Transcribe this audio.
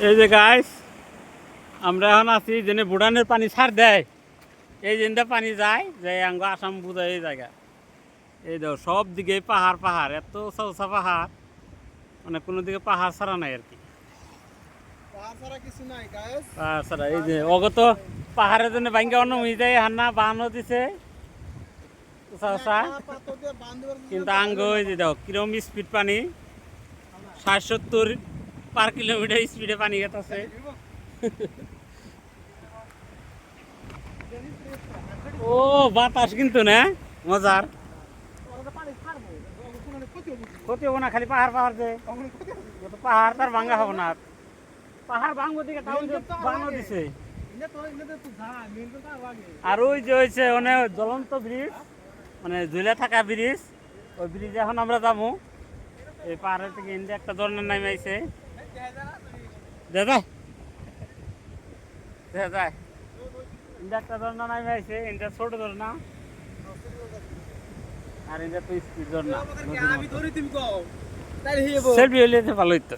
এই যে গাইস আমরা এখন আছি যেন ভুটানের পানি ছাড় দেয় এই যেনটা পানি যায় যে আঙ্গ আসাম বুঝায় এই জায়গা এই দেখো সব দিকে পাহাড় পাহাড় এত উঁচা পাহাড় মানে কোনো দিকে পাহাড় ছাড়া নাই আর কি পাহাড় ছাড়া এই যে অগত পাহাড়ের জন্য ভাঙ্গা অন্য হয়ে যায় হান্না বানও দিছে উঁচা উঁচা কিন্তু আঙ্গ এই যে দেখো কিরম স্পিড পানি 60-70 স্পিডে পানি গেছে ও বাতাস কিন্তু না মজার ক্ষতি হবো না খালি পাহাড় পাহাড় যে পাহাড় তার ভাঙ্গা হবো না পাহাড় ভাঙবো দিকে বানানো দিছে আর ওই যে হয়েছে মানে জ্বলন্ত ব্রিজ মানে ঝুলে থাকা ব্রিজ ওই ব্রিজে এখন আমরা যাবো এই পাহাড়ের থেকে ইন্ডিয়া একটা ঝর্ণা নামে আইছে দাদা দাদা ইন্ডিয়া একটা ঝর্ণা নামে আইছে ইন্ডিয়া ছোট ঝর্ণা আর ইন্ডিয়া তো স্পিড ঝর্ণা সেলফি হইলে ভালো হইতো।